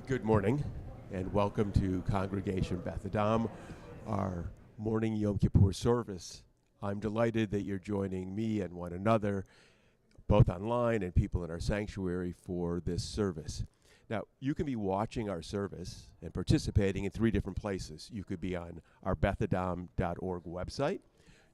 Good morning, and welcome to Congregation Beth Adam, our morning Yom Kippur service. I'm delighted that you're joining me and one another, both online and people in our sanctuary, for this service. Now, you can be watching our service and participating in three different places. You could be on our bethadam.org website.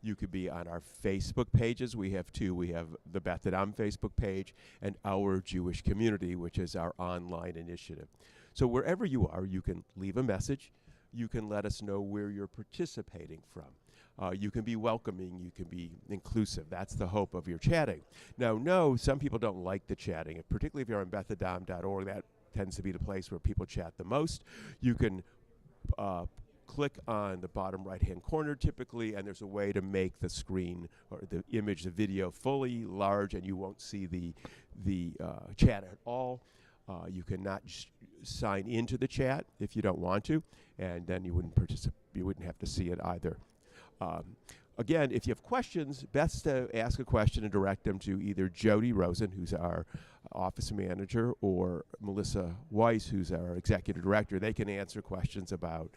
You could be on our Facebook pages. We have two. We have the Beth Adam Facebook page and Our Jewish Community, which is our online initiative. So wherever you are, you can leave a message. You can let us know where you're participating from. You can be welcoming. You can be inclusive. That's the hope of your chatting. Now, no, some people don't like the chatting, particularly if you're on bethadam.org. That tends to be the place where people chat the most. You can click on the bottom right-hand corner typically, and there's a way to make the screen or the image, the video, fully large, and you won't see the chat at all. You cannot sign into the chat if you don't want to, and then you wouldn't participate. You wouldn't have to see it either. Again, if you have questions, best to ask a question and direct them to either Jody Rosen, who's our office manager, or Melissa Weiss, who's our executive director. They can answer questions about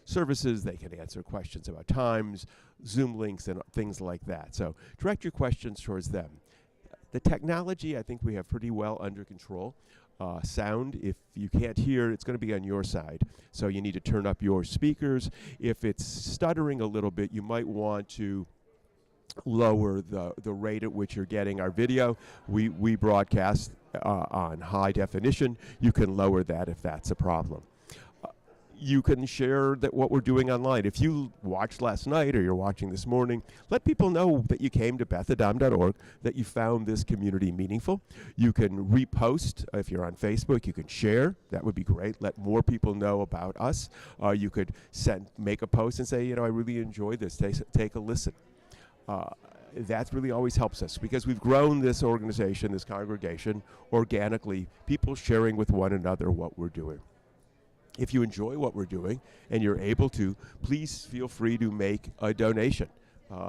services. They can answer questions about times, Zoom links, and things like that. So direct your questions towards them. The technology, I think we have pretty well under control. Sound, if you can't hear, it's going to be on your side. So you need to turn up your speakers. If it's stuttering a little bit, you might want to lower the rate at which you're getting our video. We broadcast on high definition. You can lower that if that's a problem. You can share that what we're doing online. If you watched last night or you're watching this morning, let people know that you came to bethadam.org, that you found this community meaningful. You can repost if you're on Facebook. You can share. That would be great. Let more people know about us. You could make a post and say, I really enjoyed this. Take a listen. That really always helps us because we've grown this organization, this congregation, organically, people sharing with one another what we're doing. If you enjoy what we're doing and you're able to, please feel free to make a donation.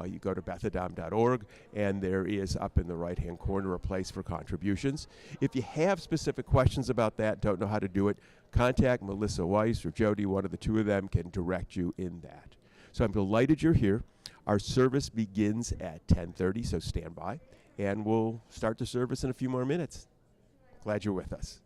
You go to bethadam.org, and there is up in the right-hand corner a place for contributions. If you have specific questions about that, don't know how to do it, contact Melissa Weiss or Jody. One of the two of them can direct you in that. So I'm delighted you're here. Our service begins at 10:30, so stand by, and we'll start the service in a few more minutes. Glad you're with us.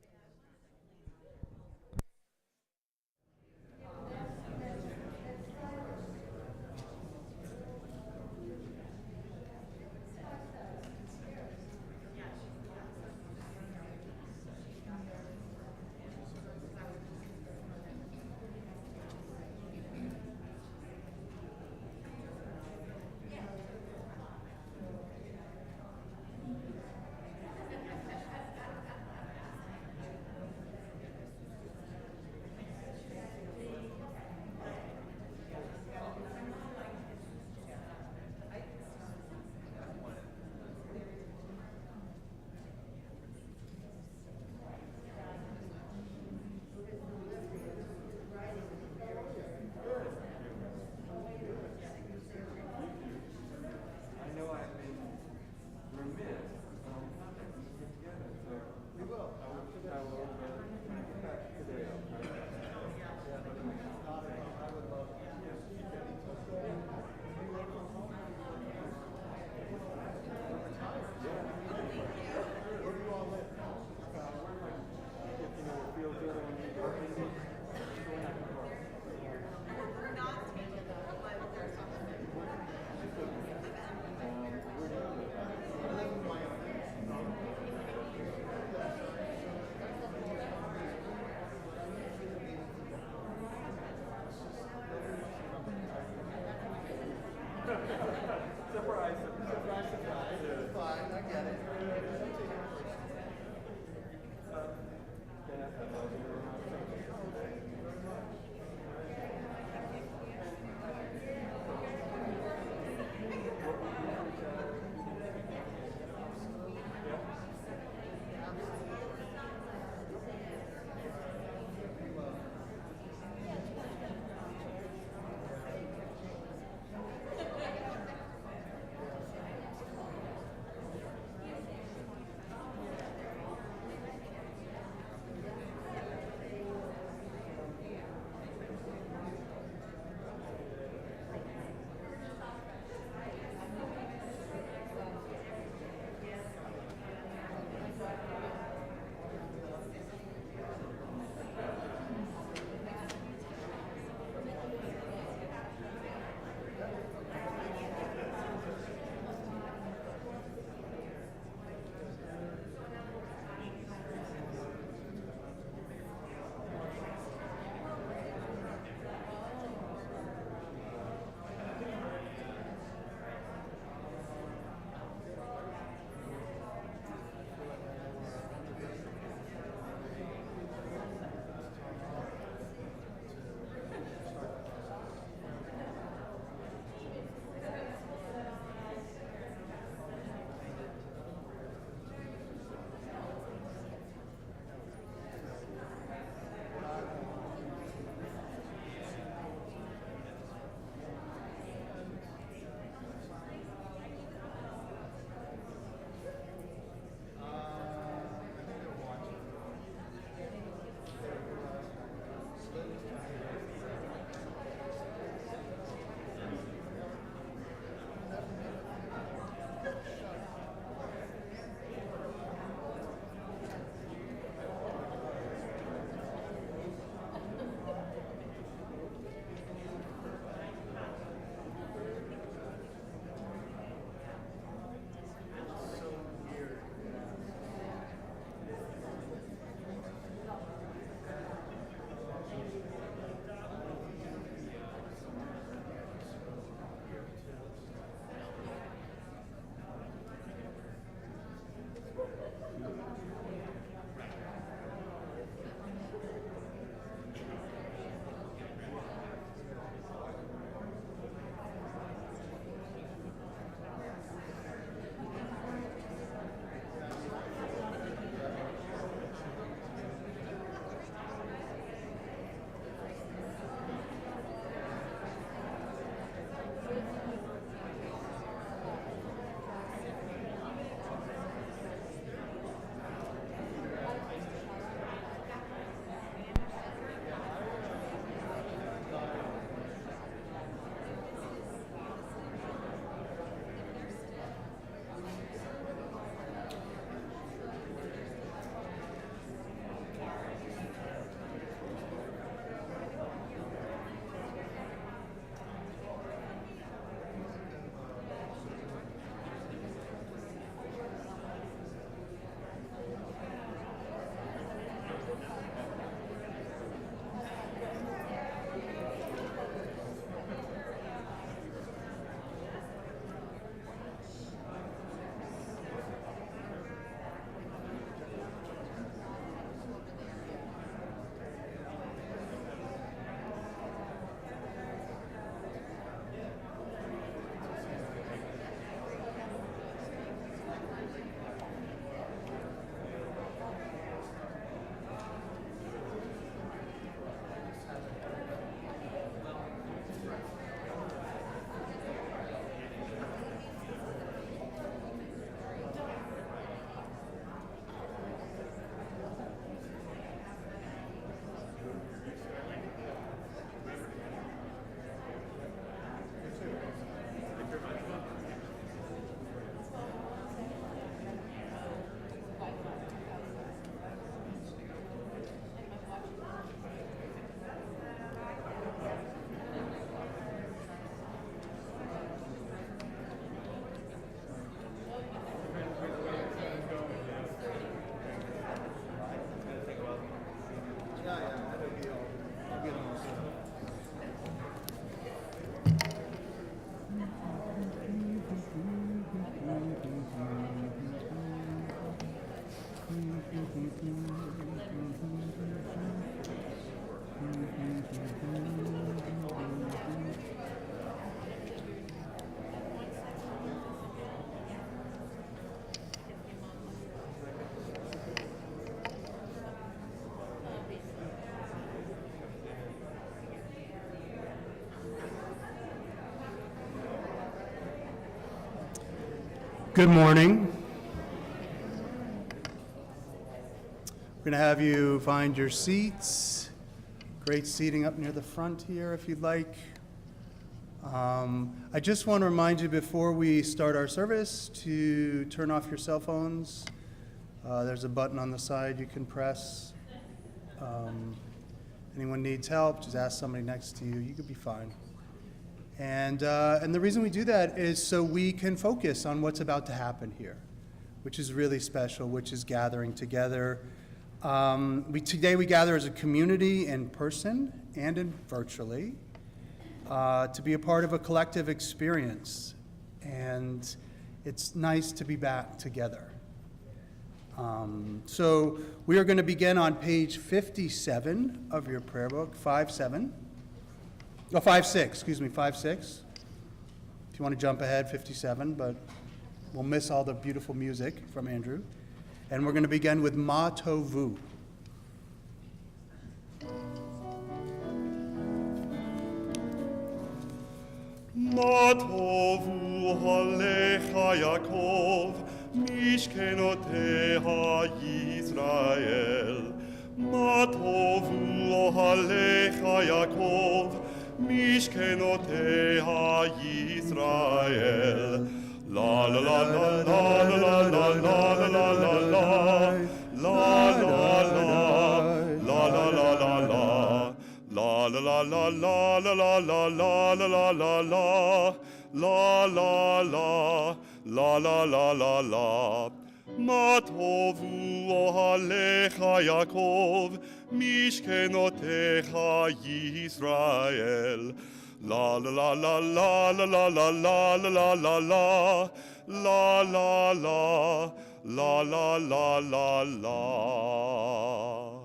Good morning. We're going to have you find your seats. Great seating up near the front here if you'd like. I just want to remind you before we start our service to turn off your cell phones. There's a button on the side you can press. Anyone needs help, just ask somebody next to you. You could be fine. And the reason we do that is so we can focus on what's about to happen here, which is really special, which is gathering together. Today we gather as a community in person and virtually to be a part of a collective experience. And it's nice to be back together. So we are going to begin on page 57 of your prayer book, 5-6. If you want to jump ahead, 57, but we'll miss all the beautiful music from Andrew. And we're going to begin with Ma Tovu. Ma tovu halecha Yaakov, mishkenoteha Yisrael. Ma tovu halecha Yaakov, mishkenoteha Yisrael. La la la la la la la la la la la la la la la la. La la la la la la la la la la la la la la la la la. Ma tovu ohalecha Yaakov, mishkenotecha Yisrael. La la la la la la la la la la la la la la la la.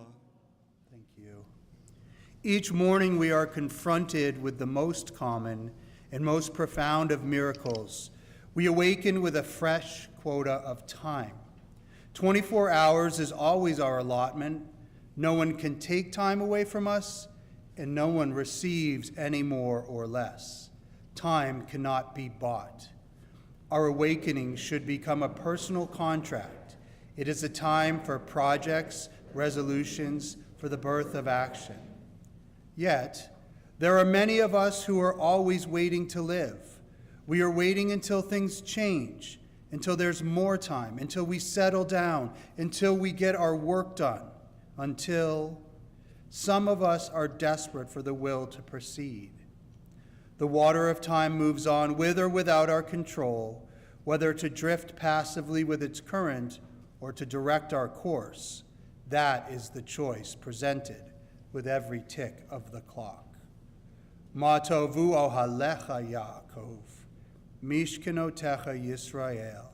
Each morning we are confronted with the most common and most profound of miracles. We awaken with a fresh quota of time. 24 hours is always our allotment. No one can take time away from us, and no one receives any more or less. Time cannot be bought. Our awakening should become a personal contract. It is a time for projects, resolutions, for the birth of action. Yet, there are many of us who are always waiting to live. We are waiting until things change, until there's more time, until we settle down, until we get our work done, until some of us are desperate for the will to proceed. The water of time moves on with or without our control, whether to drift passively with its current or to direct our course. That is the choice presented with every tick of the clock. Ma tovu ohalecha Yaakov, mishkenotecha Yisrael.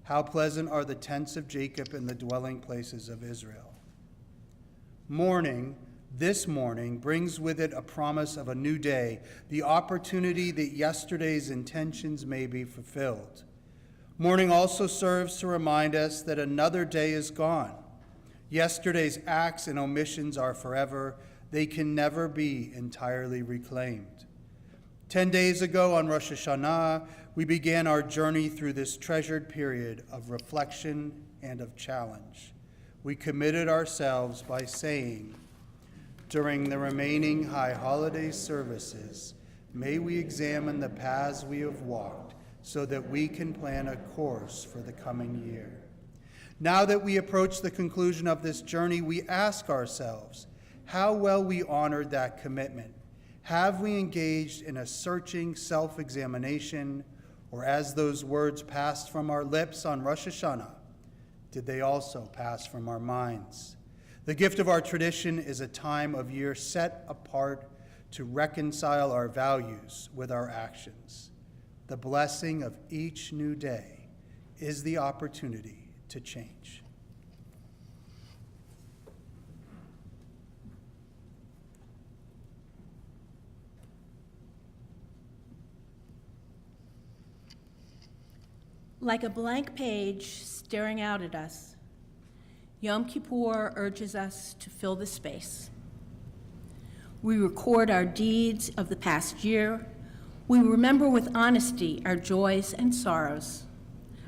How pleasant are the tents of Jacob and the dwelling places of Israel. Morning, this morning, brings with it a promise of a new day, the opportunity that yesterday's intentions may be fulfilled. Morning also serves to remind us that another day is gone. Yesterday's acts and omissions are forever. They can never be entirely reclaimed. 10 days ago on Rosh Hashanah, we began our journey through this treasured period of reflection and of challenge. We committed ourselves by saying, during the remaining high holiday services, may we examine the paths we have walked so that we can plan a course for the coming year. Now that we approach the conclusion of this journey, we ask ourselves how well we honored that commitment. Have we engaged in a searching self-examination, or as those words passed from our lips on Rosh Hashanah, did they also pass from our minds? The gift of our tradition is a time of year set apart to reconcile our values with our actions. The blessing of each new day is the opportunity to change. Like a blank page staring out at us, Yom Kippur urges us to fill the space. We record our deeds of the past year. We remember with honesty our joys and sorrows,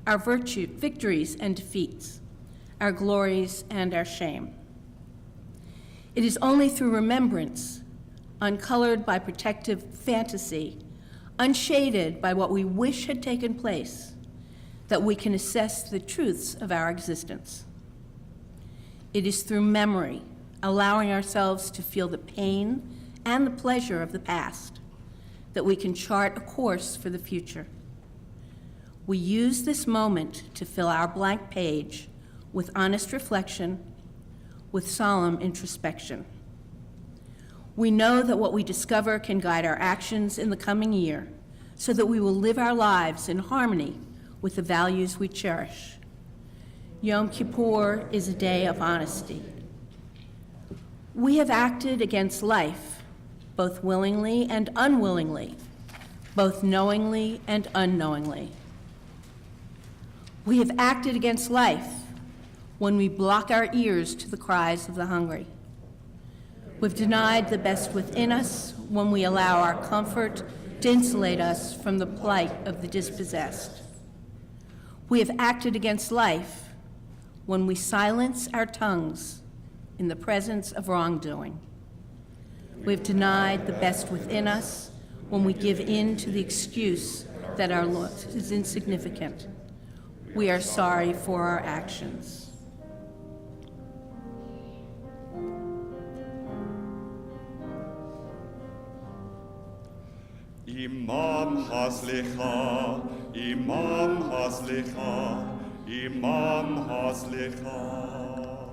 our victories and defeats, our glories and our shame. It is only through remembrance, uncolored by protective fantasy, unshaded by what we wish had taken place, that we can assess the truths of our existence. It is through memory, allowing ourselves to feel the pain and the pleasure of the past, that we can chart a course for the future. We use this moment to fill our blank page with honest reflection, with solemn introspection. We know that what we discover can guide our actions in the coming year, so that we will live our lives in harmony with the values we cherish. Yom Kippur is a day of honesty. We have acted against life, both willingly and unwillingly, both knowingly and unknowingly. We have acted against life when we block our ears to the cries of the hungry. We've denied the best within us when we allow our comfort to insulate us from the plight of the dispossessed. We have acted against life when we silence our tongues in the presence of wrongdoing. We've denied the best within us when we give in to the excuse that our loss is insignificant. We are sorry for our actions. Imam Haslicha, Imam Haslicha, Imam Haslicha.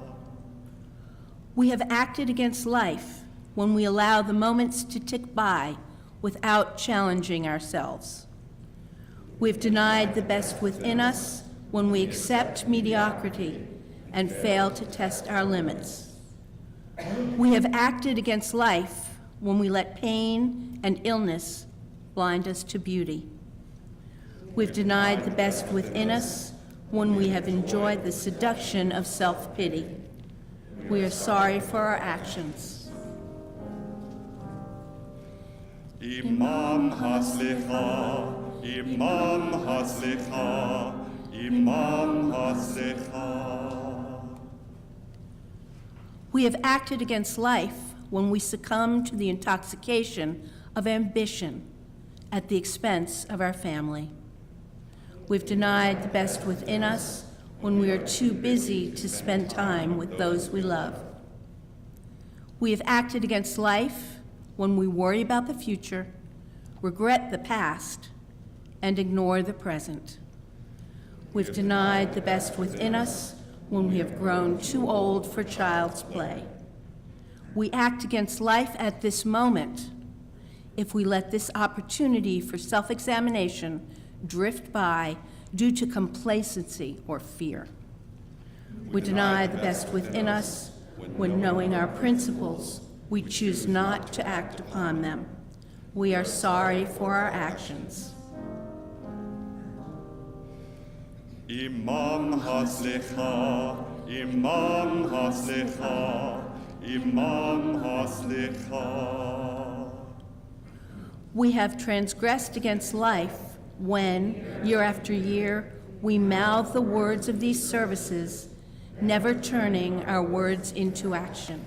We have acted against life when we allow the moments to tick by without challenging ourselves. We've denied the best within us when we accept mediocrity and fail to test our limits. We have acted against life when we let pain and illness blind us to beauty. We've denied the best within us when we have enjoyed the seduction of self-pity. We are sorry for our actions. Imam Haslicha, Imam Haslicha, Imam Haslicha. We have acted against life when we succumb to the intoxication of ambition at the expense of our family. We've denied the best within us when we are too busy to spend time with those we love. We have acted against life when we worry about the future, regret the past, and ignore the present. We've denied the best within us when we have grown too old for child's play. We act against life at this moment if we let this opportunity for self-examination drift by due to complacency or fear. We deny the best within us when, knowing our principles, we choose not to act upon them. We are sorry for our actions. Imam Haslicha, Imam Haslicha, Imam Haslicha. We have transgressed against life when, year after year, we mouth the words of these services, never turning our words into action.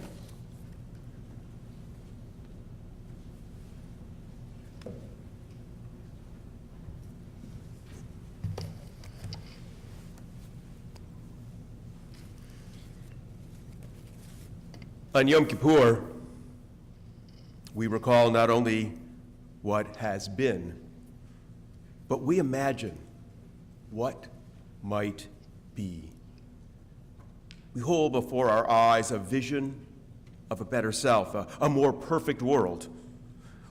On Yom Kippur, we recall not only what has been, but we imagine what might be. We hold before our eyes a vision of a better self, a more perfect world.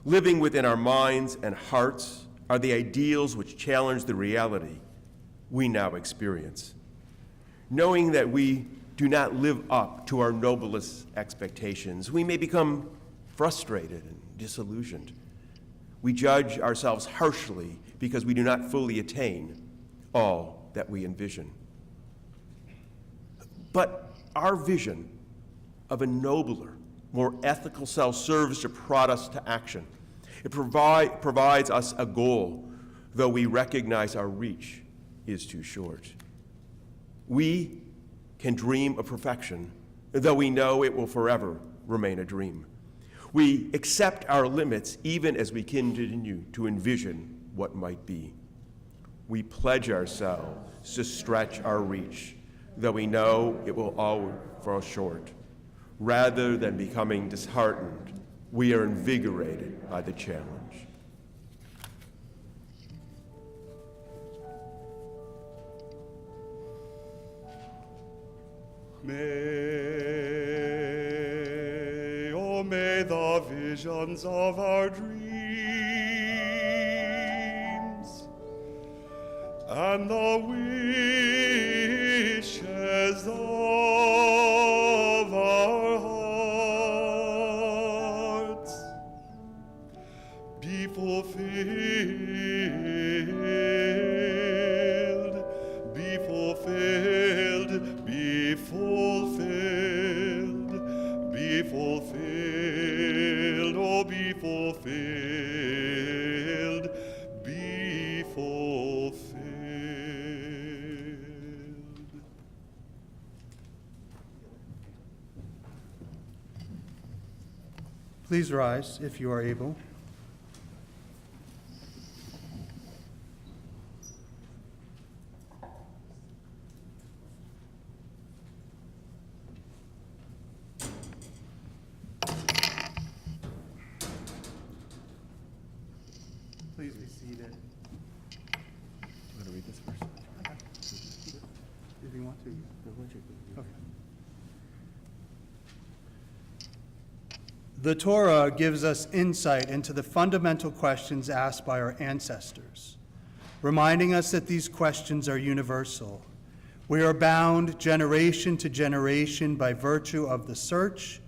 Living within our minds and hearts are the ideals which challenge the reality we now experience. Knowing that we do not live up to our noblest expectations, we may become frustrated and disillusioned. We judge ourselves harshly because we do not fully attain all that we envision. But our vision of a nobler, more ethical self serves to prod us to action. It provides us a goal, though we recognize our reach is too short. We can dream of perfection, though we know it will forever remain a dream. We accept our limits even as we continue to envision what might be. We pledge ourselves to stretch our reach, though we know it will always fall short. Rather than becoming disheartened, we are invigorated by the challenge. May the visions of our dreams and the wishes of our hearts be fulfilled, be fulfilled, be fulfilled, be fulfilled, oh, be fulfilled, be fulfilled. Please rise if you are able. Please be seated. You want to read this first? If you want to. Okay. The Torah gives us insight into the fundamental questions asked by our ancestors, reminding us that these questions are universal. We are bound generation to generation by virtue of the search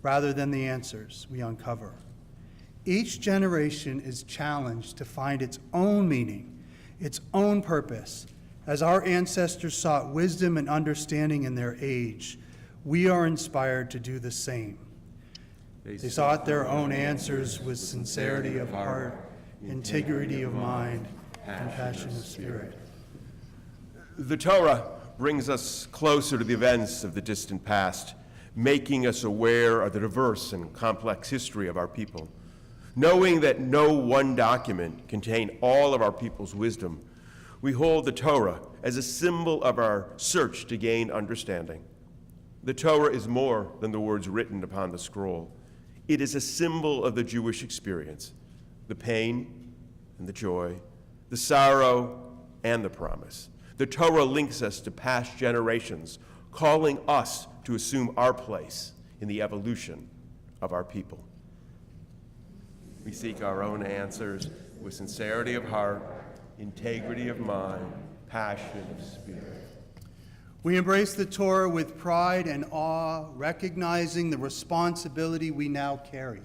rather than the answers we uncover. Each generation is challenged to find its own meaning, its own purpose. As our ancestors sought wisdom and understanding in their age, we are inspired to do the same. They sought their own answers with sincerity of heart, integrity of mind, and passion of spirit. The Torah brings us closer to the events of the distant past, making us aware of the diverse and complex history of our people. Knowing that no one document contained all of our people's wisdom, we hold the Torah as a symbol of our search to gain understanding. The Torah is more than the words written upon the scroll. It is a symbol of the Jewish experience, the pain and the joy, the sorrow and the promise. The Torah links us to past generations, calling us to assume our place in the evolution of our people. We seek our own answers with sincerity of heart, integrity of mind, passion of spirit. We embrace the Torah with pride and awe, recognizing the responsibility we now carry.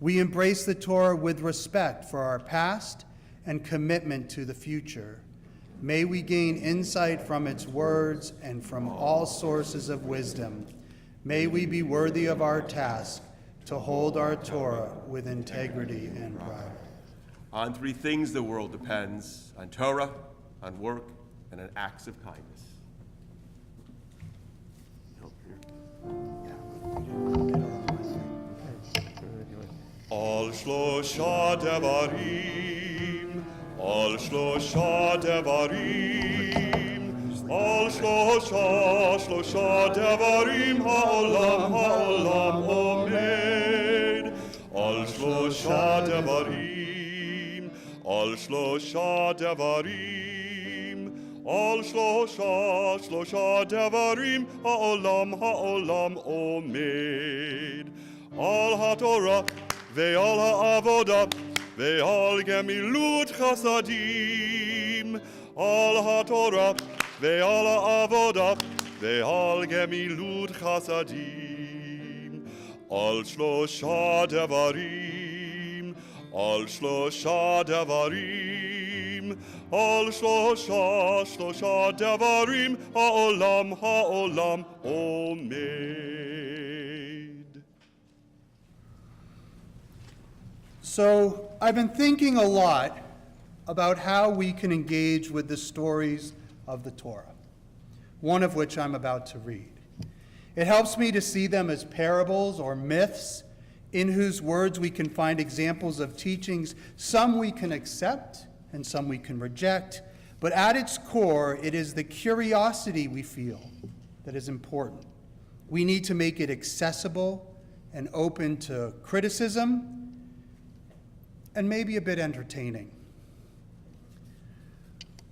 We embrace the Torah with respect for our past and commitment to the future. May we gain insight from its words and from all sources of wisdom. May we be worthy of our task to hold our Torah with integrity and pride. On three things the world depends: on Torah, on work, and on acts of kindness. Al shlosha devarim, al shlosha devarim, al shlosha devarim, ha'olam omed. Al shlosha devarim, al shlosha devarim, al shlosha devarim, ha'olam omed. Al haTorah ve'al ha'avodah ve'al gemilut chasadim. Al haTorah ve'al ha'avodah ve'al gemilut chasadim. Al shlosha devarim, al shlosha devarim, על שלושה דברים העולם עומד. So, I've been thinking a lot about how we can engage with the stories of the Torah, one of which I'm about to read. It helps me to see them as parables or myths in whose words we can find examples of teachings, some we can accept and some we can reject, but at its core, it is the curiosity we feel that is important. We need to make it accessible and open to criticism and maybe a bit entertaining.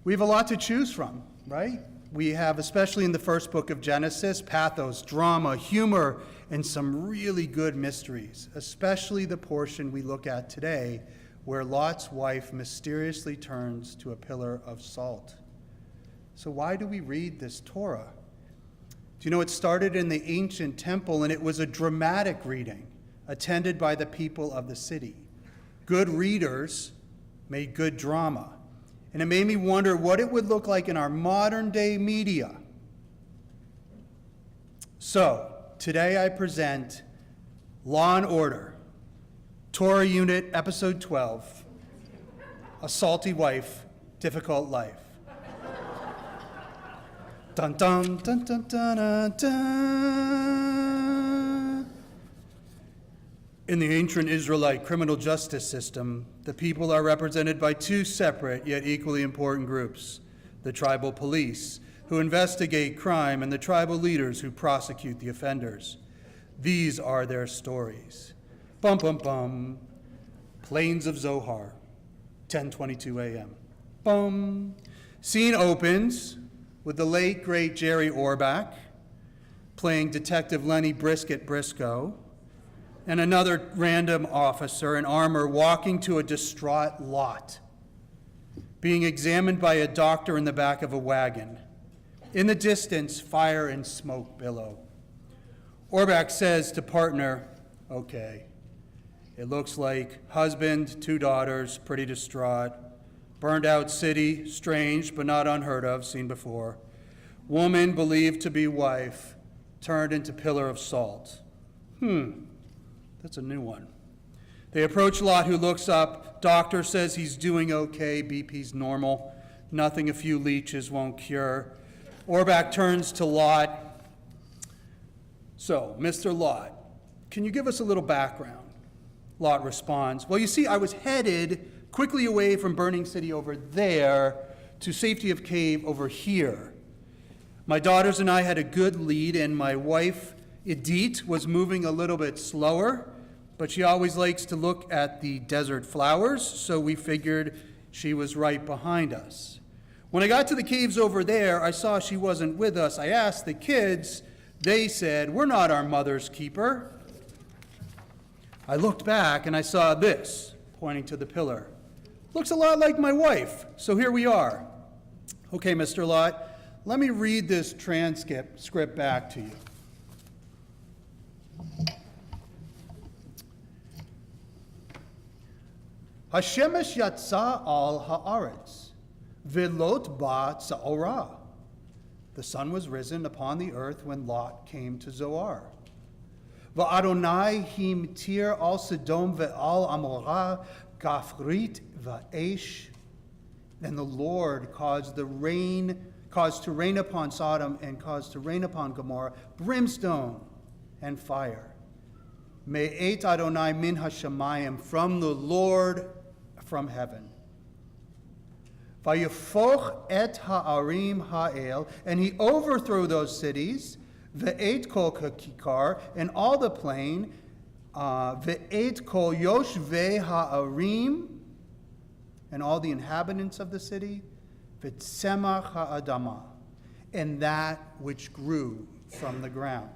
We have a lot to choose from, right? We have, especially in the first book of Genesis, pathos, drama, humor, and some really good mysteries, especially the portion we look at today where Lot's wife mysteriously turns to a pillar of salt. So why do we read this Torah? Do you know it started in the ancient temple and it was a dramatic reading attended by the people of the city. Good readers made good drama. And it made me wonder what it would look like in our modern day media. So, today I present Law and Order, Torah Unit, Episode 12, A Salty Wife, Difficult Life. Dun dun dun dun dun dun dun. In the ancient Israelite criminal justice system, the people are represented by two separate yet equally important groups: the tribal police, who investigate crime, and the tribal leaders who prosecute the offenders. These are their stories. Bum bum bum. Plains of Zohar, 10:22 a.m. Bum. Scene opens with the late, great Jerry Orbach playing Detective Lenny Brisket Briscoe, and another random officer in armor walking to a distraught Lot, being examined by a doctor in the back of a wagon. In the distance, fire and smoke billow. Orbach says to partner, "Okay, it looks like husband, 2 daughters, pretty distraught. Burned out city, strange but not unheard of, seen before. Woman believed to be wife, turned into pillar of salt. That's a new one." They approach Lot, who looks up. Doctor says he's doing okay, BP's normal. Nothing a few leeches won't cure. Orbach turns to Lot. "So, Mr. Lot, can you give us a little background?" Lot responds, "Well, you see, I was headed quickly away from Burning City over there to Safety of Cave over here. My daughters and I had a good lead, and my wife, Edith, was moving a little bit slower, but she always likes to look at the desert flowers, so we figured she was right behind us. When I got to the caves over there, I saw she wasn't with us. I asked the kids. They said, 'We're not our mother's keeper.' I looked back and I saw this," pointing to the pillar. "Looks a lot like my wife, so here we are." "Okay, Mr. Lot, let me read this transcript back to you. Hashemesh yatsa al haaretz, vilot ba tza'orah. The sun was risen upon the earth when Lot came to Zoar. Va'adonai himtir al Sodom ve'al Amorah gafrit va'esh. Then the Lord caused to rain upon Sodom and caused to rain upon Gomorrah brimstone and fire. Me'et Adonai min hashamayim, from the Lord from heaven. Vayefoch et ha'arim ha'el, and he overthrew those cities, ve'et kol kikar, and all the plain, ve'et kol yoshvei ha'arim, and all the inhabitants of the city, ve'tzemach ha'adama, and that which grew from the ground.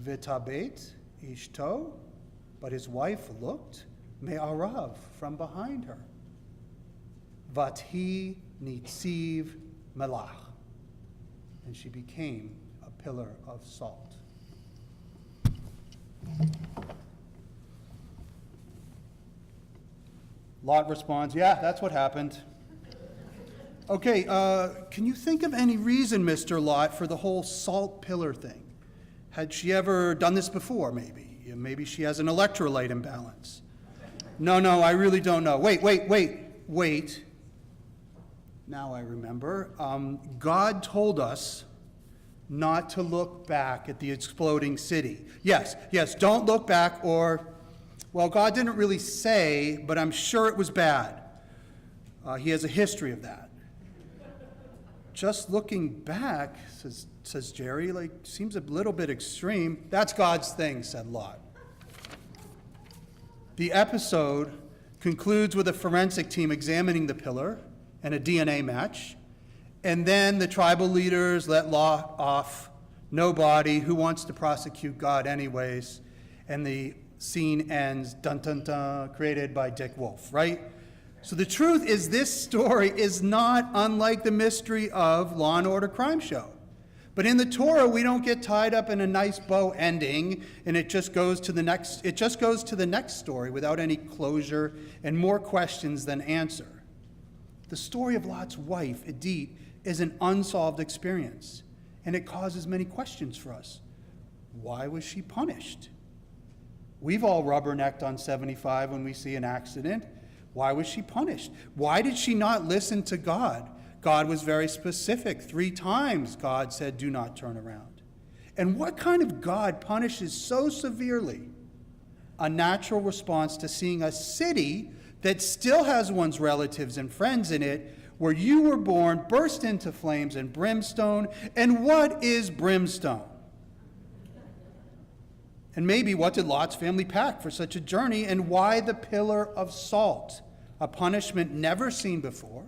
V'tabet ishto, but his wife looked, me'arav, from behind her. Vathi nitziv melach, and she became a pillar of salt. Lot responds, yeah, that's what happened. Okay, can you think of any reason, Mr. Lot, for the whole salt pillar thing? Had she ever done this before, maybe? Maybe she has an electrolyte imbalance. No, I really don't know. Wait. Now I remember. God told us not to look back at the exploding city. Yes, don't look back, or, well, God didn't really say, but I'm sure it was bad. He has a history of that. Just looking back, says Jerry, seems a little bit extreme. That's God's thing, said Lot. The episode concludes with a forensic team examining the pillar and a DNA match. And then the tribal leaders let Lot off. Nobody. Who wants to prosecute God anyways? And the scene ends, dun dun dun, created by Dick Wolf, right? So the truth is, this story is not unlike the mystery of Law and Order Crime Show. But in the Torah, we don't get tied up in a nice bow ending, and it just goes to the next story without any closure and more questions than answer. The story of Lot's wife, Edith, is an unsolved experience, and it causes many questions for us. Why was she punished? We've all rubbernecked on 75 when we see an accident. Why was she punished? Why did she not listen to God? God was very specific. 3 times God said, do not turn around. And what kind of God punishes so severely? A natural response to seeing a city that still has one's relatives and friends in it, where you were born, burst into flames and brimstone. And what is brimstone? And maybe what did Lot's family pack for such a journey, and why the pillar of salt, a punishment never seen before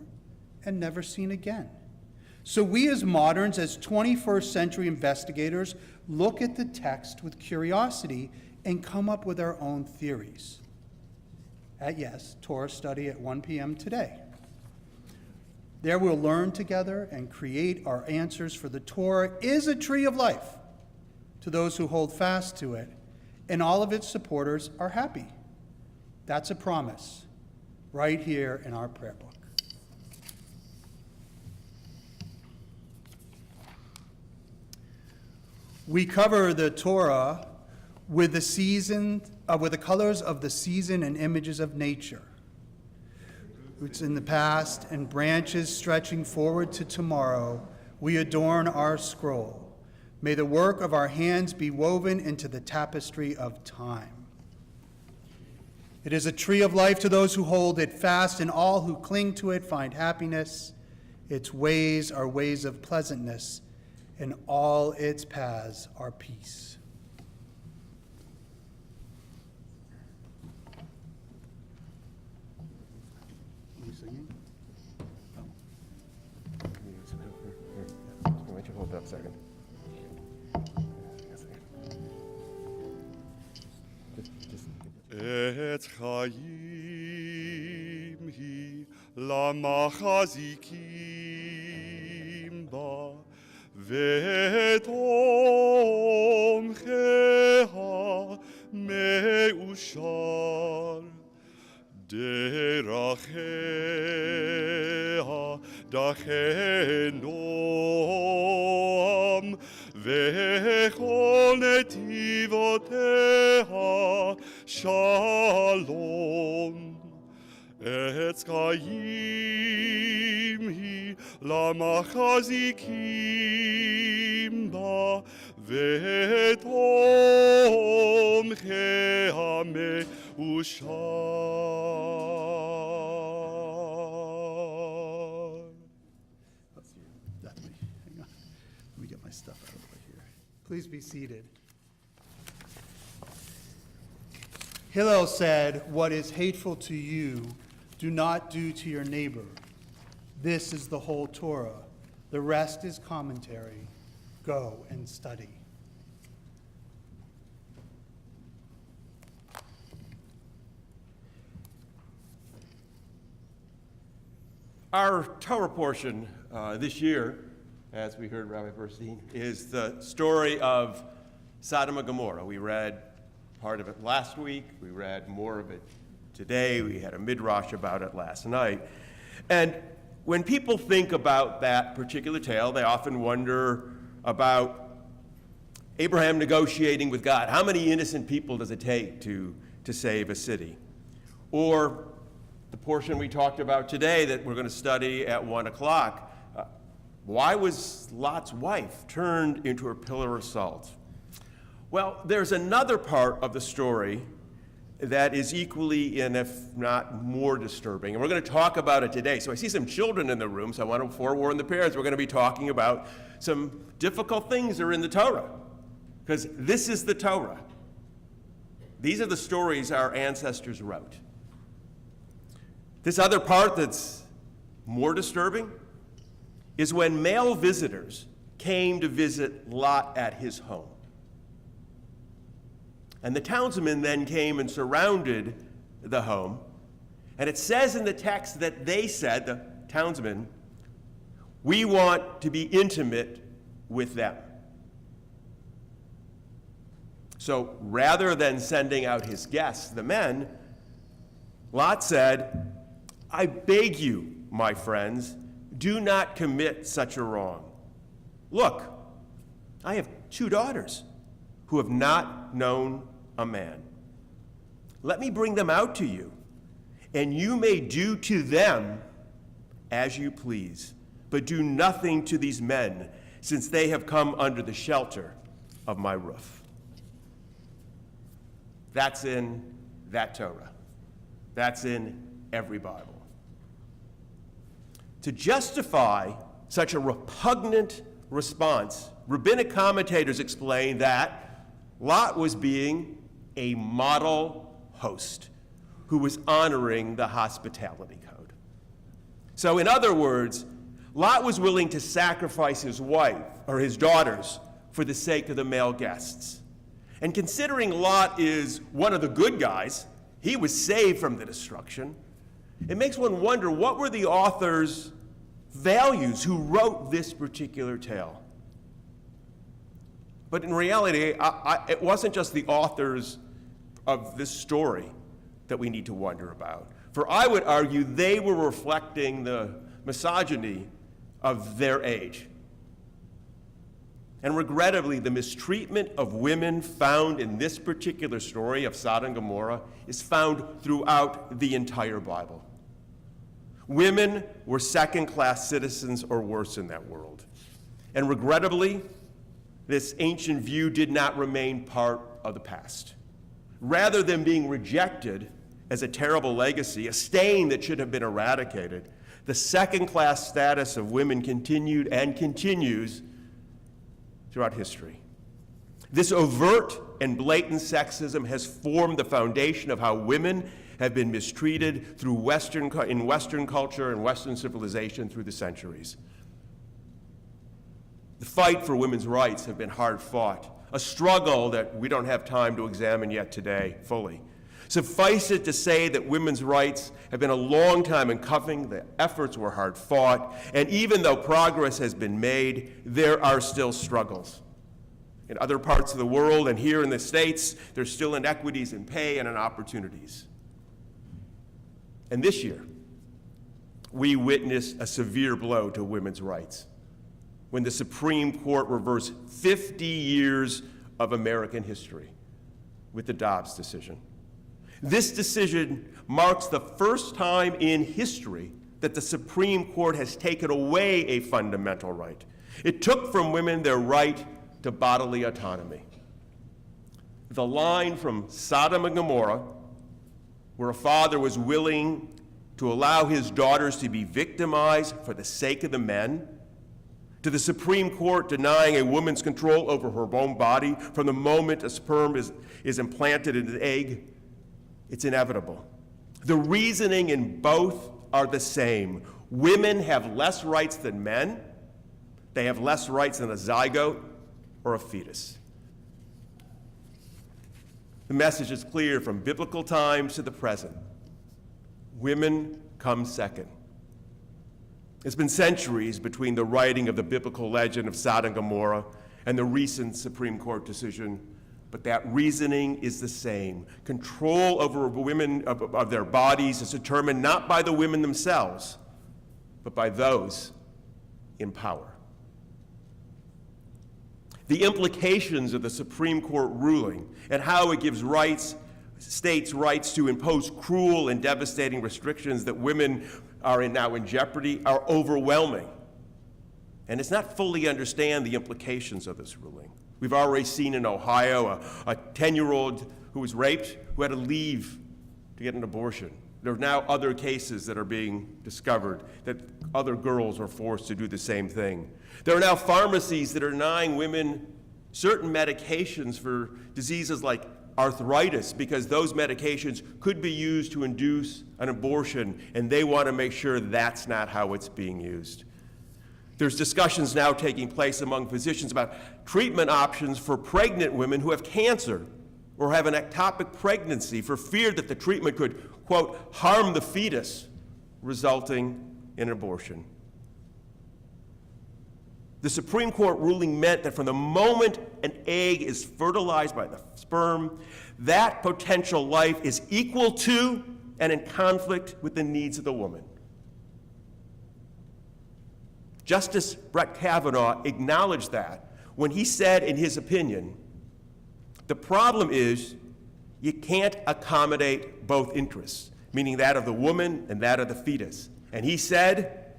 and never seen again? So we as moderns, as 21st century investigators, look at the text with curiosity and come up with our own theories. At Torah study at 1 p.m. today. There we'll learn together and create our answers, for the Torah is a tree of life to those who hold fast to it, and all of its supporters are happy. That's a promise right here in our prayer book. We cover the Torah with the colors of the season and images of nature. Roots in the past and branches stretching forward to tomorrow, we adorn our scroll. May the work of our hands be woven into the tapestry of time. It is a tree of life to those who hold it fast, and all who cling to it find happiness. Its ways are ways of pleasantness, and all its paths are peace. Are you singing? Why don't you hold that a second? עץ חיים היא למחזיקים בה, ותומכיה מאושר. דרכיה דרכי נועם, וכל נתיבותיה שלום. עץ חיים היא למחזיקים בה, ותומכיה מאושר. That way. Hang on. Let me get my stuff out of the way here. Please be seated. Hillel said, "What is hateful to you, do not do to your neighbor." This is the whole Torah. The rest is commentary. Go and study. Our Torah portion this year, as we heard Rabbi Burstein, is the story of Sodom and Gomorrah. We read part of it last week. We read more of it today. We had a midrash about it last night. And when people think about that particular tale, they often wonder about Abraham negotiating with God. How many innocent people does it take to save a city? Or the portion we talked about today that we're going to study at 1 o'clock. Why was Lot's wife turned into a pillar of salt? Well, there's another part of the story that is equally, and if not more disturbing, and we're going to talk about it today. So I see some children in the room, so I want to forewarn the parents. We're going to be talking about some difficult things that are in the Torah, because this is the Torah. These are the stories our ancestors wrote. This other part that's more disturbing is when male visitors came to visit Lot at his home. And the townsmen then came and surrounded the home. And it says in the text that they said, the townsmen, we want to be intimate with them. So rather than sending out his guests, the men, Lot said, I beg you, my friends, do not commit such a wrong. Look, I have 2 daughters who have not known a man. Let me bring them out to you, and you may do to them as you please, but do nothing to these men, since they have come under the shelter of my roof. That's in that Torah. That's in every Bible. To justify such a repugnant response, rabbinic commentators explain that Lot was being a model host who was honoring the hospitality code. So in other words, Lot was willing to sacrifice his wife or his daughters for the sake of the male guests. And considering Lot is one of the good guys, he was saved from the destruction, it makes one wonder, what were the author's values who wrote this particular tale? But in reality, it wasn't just the authors of this story that we need to wonder about. For I would argue they were reflecting the misogyny of their age. And regrettably, the mistreatment of women found in this particular story of Sodom and Gomorrah is found throughout the entire Bible. Women were second-class citizens or worse in that world. And regrettably, this ancient view did not remain part of the past. Rather than being rejected as a terrible legacy, a stain that should have been eradicated, the second-class status of women continued and continues throughout history. This overt and blatant sexism has formed the foundation of how women have been mistreated in Western culture and Western civilization through the centuries. The fight for women's rights have been hard fought, a struggle that we don't have time to examine yet today fully. Suffice it to say that women's rights have been a long time in coming, the efforts were hard fought, and even though progress has been made, there are still struggles. In other parts of the world and here in the States, there's still inequities in pay and in opportunities. And this year, we witnessed a severe blow to women's rights when the Supreme Court reversed 50 years of American history with the Dobbs decision. This decision marks the first time in history that the Supreme Court has taken away a fundamental right. It took from women their right to bodily autonomy. The line from Sodom and Gomorrah, where a father was willing to allow his daughters to be victimized for the sake of the men, to the Supreme Court denying a woman's control over her own body from the moment a sperm is implanted in an egg, it's inevitable. The reasoning in both are the same. Women have less rights than men. They have less rights than a zygote or a fetus. The message is clear from biblical times to the present. Women come second. It's been centuries between the writing of the biblical legend of Sodom and Gomorrah and the recent Supreme Court decision but that reasoning is the same. Control over women of their bodies is determined not by the women themselves, but by those in power. The implications of the Supreme Court ruling and how it gives states rights to impose cruel and devastating restrictions that women are now in jeopardy are overwhelming. And it's not fully understand the implications of this ruling. We've already seen in Ohio a 10-year-old who was raped who had to leave to get an abortion. There are now other cases that are being discovered that other girls are forced to do the same thing. There are now pharmacies that are denying women certain medications for diseases like arthritis because those medications could be used to induce an abortion, and they want to make sure that's not how it's being used. There's discussions now taking place among physicians about treatment options for pregnant women who have cancer or have an ectopic pregnancy for fear that the treatment could, quote, harm the fetus, resulting in abortion. The Supreme Court ruling meant that from the moment an egg is fertilized by the sperm, that potential life is equal to and in conflict with the needs of the woman. Justice Brett Kavanaugh acknowledged that when he said in his opinion, the problem is you can't accommodate both interests, meaning that of the woman and that of the fetus. And he said,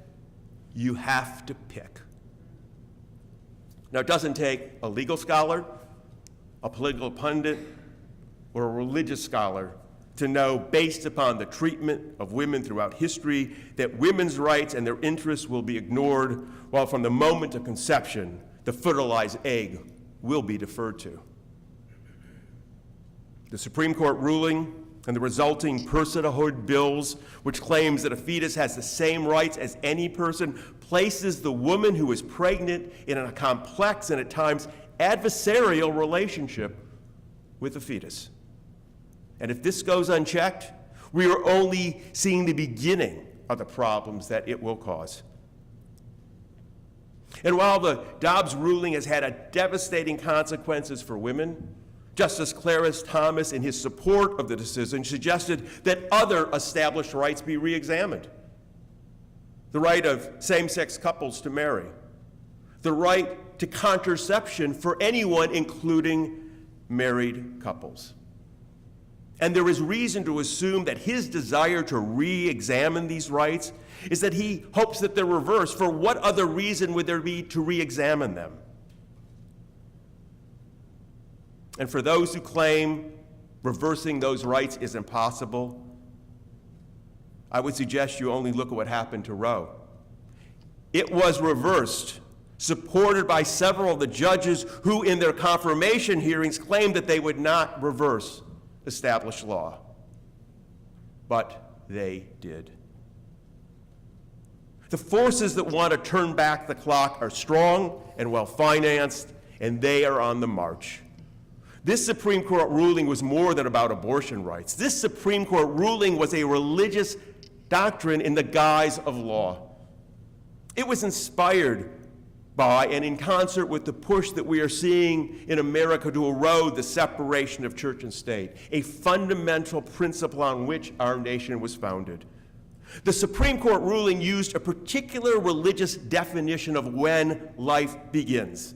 you have to pick. Now, it doesn't take a legal scholar, a political pundit, or a religious scholar to know, based upon the treatment of women throughout history, that women's rights and their interests will be ignored, while from the moment of conception, the fertilized egg will be deferred to. The Supreme Court ruling and the resulting personhood bills, which claims that a fetus has the same rights as any person, places the woman who is pregnant in a complex and at times adversarial relationship with the fetus. And if this goes unchecked, we are only seeing the beginning of the problems that it will cause. And while the Dobbs ruling has had devastating consequences for women, Justice Clarence Thomas, in his support of the decision, suggested that other established rights be re-examined. The right of same-sex couples to marry, the right to contraception for anyone, including married couples. And there is reason to assume that his desire to re-examine these rights is that he hopes that they're reversed. For what other reason would there be to re-examine them? And for those who claim reversing those rights is impossible, I would suggest you only look at what happened to Roe. It was reversed, supported by several of the judges who in their confirmation hearings claimed that they would not reverse established law. But they did. The forces that want to turn back the clock are strong and well-financed, and they are on the march. This Supreme Court ruling was more than about abortion rights. This Supreme Court ruling was a religious doctrine in the guise of law. It was inspired by and in concert with the push that we are seeing in America to erode the separation of church and state, a fundamental principle on which our nation was founded. The Supreme Court ruling used a particular religious definition of when life begins.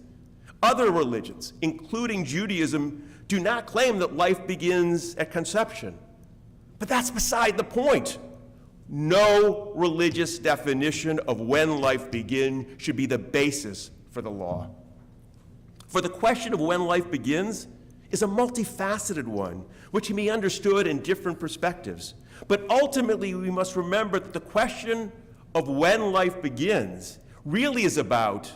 Other religions, including Judaism, do not claim that life begins at conception. But that's beside the point. No religious definition of when life begins should be the basis for the law. For the question of when life begins is a multifaceted one, which can be understood in different perspectives. But ultimately, we must remember that the question of when life begins really is about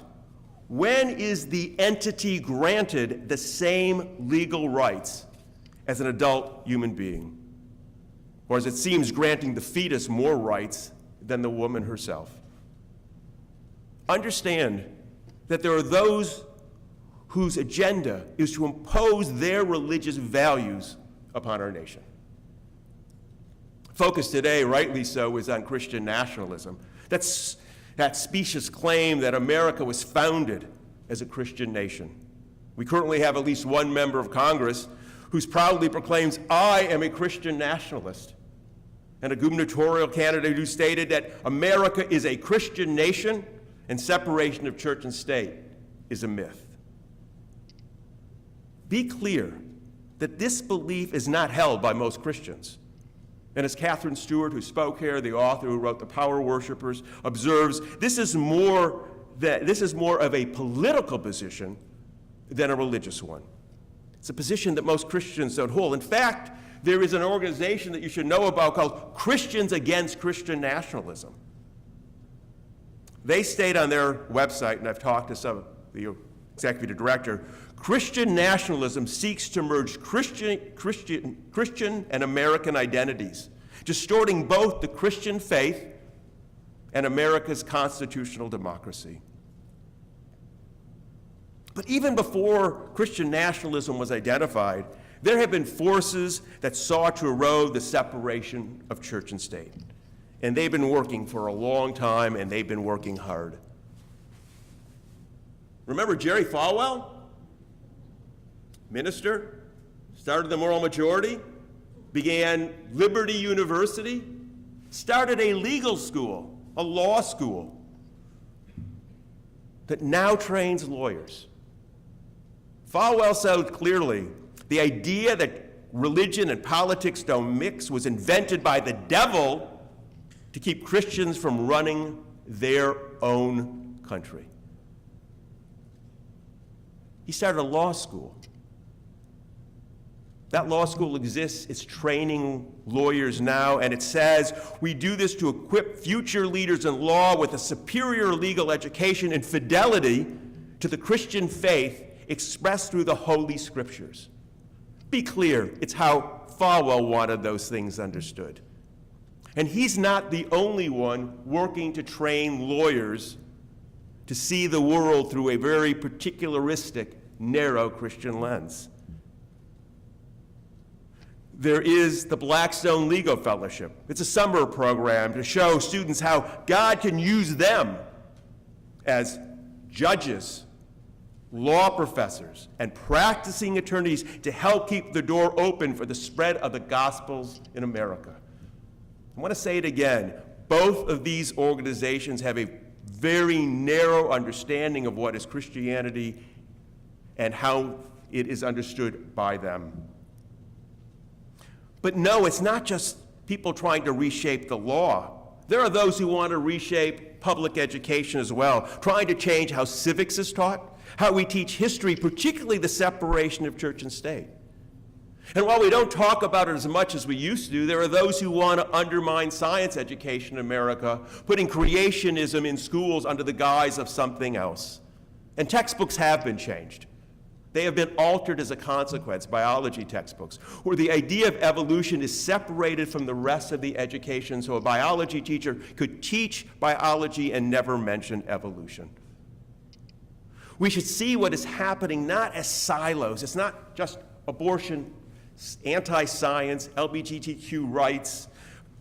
when is the entity granted the same legal rights as an adult human being? Or as it seems, granting the fetus more rights than the woman herself. Understand that there are those whose agenda is to impose their religious values upon our nation. Focus today, rightly so, is on Christian nationalism. That specious claim that America was founded as a Christian nation. We currently have at least one member of Congress who proudly proclaims, "I am a Christian nationalist," and a gubernatorial candidate who stated that America is a Christian nation and separation of church and state is a myth. Be clear that this belief is not held by most Christians. And as Catherine Stewart, who spoke here, the author who wrote The Power Worshippers, observes, this is more of a political position than a religious one. It's a position that most Christians don't hold. In fact, there is an organization that you should know about called Christians Against Christian Nationalism. They state on their website, and I've talked to some of the executive director, Christian nationalism seeks to merge Christian and American identities, distorting both the Christian faith and America's constitutional democracy. But even before Christian nationalism was identified, there have been forces that sought to erode the separation of church and state. And they've been working for a long time, and they've been working hard. Remember Jerry Falwell? Minister, started the Moral Majority, began Liberty University, started a legal school, a law school, that now trains lawyers. Falwell said clearly, the idea that religion and politics don't mix was invented by the devil to keep Christians from running their own country. He started a law school. That law school exists, it's training lawyers now, and it says, we do this to equip future leaders in law with a superior legal education and fidelity to the Christian faith expressed through the Holy Scriptures. Be clear, it's how Falwell wanted those things understood. And he's not the only one working to train lawyers to see the world through a very particularistic, narrow Christian lens. There is the Blackstone Legal Fellowship. It's a summer program to show students how God can use them as judges, law professors, and practicing attorneys to help keep the door open for the spread of the Gospels in America. I want to say it again. Both of these organizations have a very narrow understanding of what is Christianity and how it is understood by them. But no, it's not just people trying to reshape the law. There are those who want to reshape public education as well, trying to change how civics is taught, how we teach history, particularly the separation of church and state. And while we don't talk about it as much as we used to do, there are those who want to undermine science education in America, putting creationism in schools under the guise of something else. And textbooks have been changed. They have been altered as a consequence, biology textbooks, where the idea of evolution is separated from the rest of the education, so a biology teacher could teach biology and never mention evolution. We should see what is happening not as silos. It's not just abortion, anti-science, LGBTQ rights,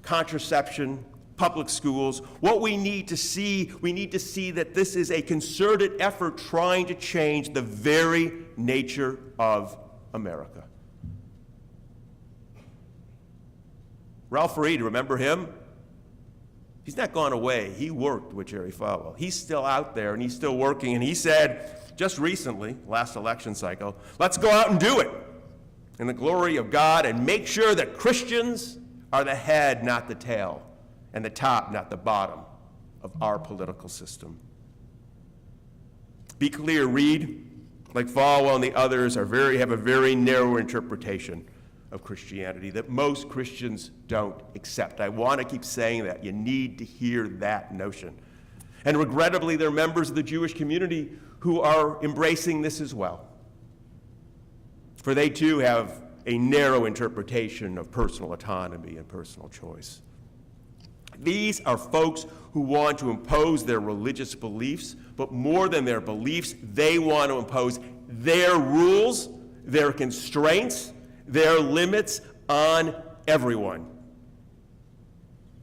contraception, public schools. What we need to see that this is a concerted effort trying to change the very nature of America. Ralph Reed, remember him? He's not gone away. He worked with Jerry Falwell. He's still out there and he's still working. And he said just recently, last election cycle, let's go out and do it in the glory of God and make sure that Christians are the head, not the tail, and the top, not the bottom, of our political system. Be clear, Reed, like Falwell and the others, have a very narrow interpretation of Christianity that most Christians don't accept. I want to keep saying that. You need to hear that notion. And regrettably, there are members of the Jewish community who are embracing this as well. For they too have a narrow interpretation of personal autonomy and personal choice. These are folks who want to impose their religious beliefs, but more than their beliefs, they want to impose their rules, their constraints, their limits on everyone.